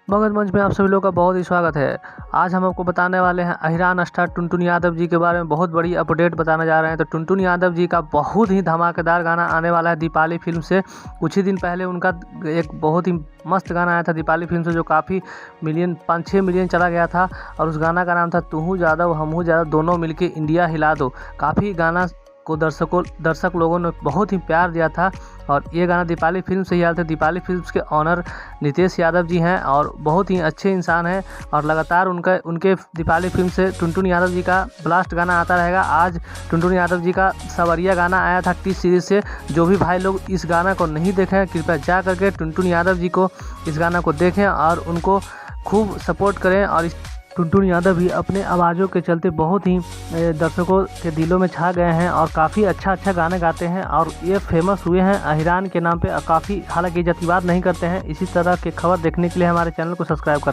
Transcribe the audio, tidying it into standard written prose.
मगध मंच में आप सभी लोगों का बहुत ही स्वागत है। आज हम आपको बताने वाले हैं अहिरान स्टार टुनटुन यादव जी के बारे में बहुत बड़ी अपडेट बताने जा रहे हैं। तो टुनटुन यादव जी का बहुत ही धमाकेदार गाना आने वाला है दीपाली फिल्म से। कुछ ही दिन पहले उनका एक बहुत ही मस्त गाना आया था दीपाली फिल्म से, जो काफ़ी मिलियन 5-6 मिलियन चला गया था। और उस गाना का नाम था तू हूँ यादव हम हूँ यादव, दोनों मिलके इंडिया हिला दो। काफ़ी गाना को दर्शक लोगों ने बहुत ही प्यार दिया था। और ये गाना दीपाली फिल्म से ही आया था। दीपाली फिल्म्स के ऑनर नितेश यादव जी हैं और बहुत ही अच्छे इंसान हैं। और लगातार उनके दीपाली फिल्म से टुनटुन यादव जी का ब्लास्ट गाना आता रहेगा। आज टुनटुन यादव जी का सवरिया गाना आया था टी सीरीज़ से। जो भी भाई लोग इस गाना को नहीं देखे हैं, कृपया जा करके टुनटुन यादव जी को इस गाना को देखें और उनको खूब सपोर्ट करें। और इस टुनटुन यादव भी अपने आवाज़ों के चलते बहुत ही दर्शकों के दिलों में छा गए हैं और काफ़ी अच्छा गाने गाते हैं। और ये फेमस हुए हैं अहिरान के नाम पे। काफ़ी हालांकि जातिवाद नहीं करते हैं। इसी तरह के खबर देखने के लिए हमारे चैनल को सब्सक्राइब करें।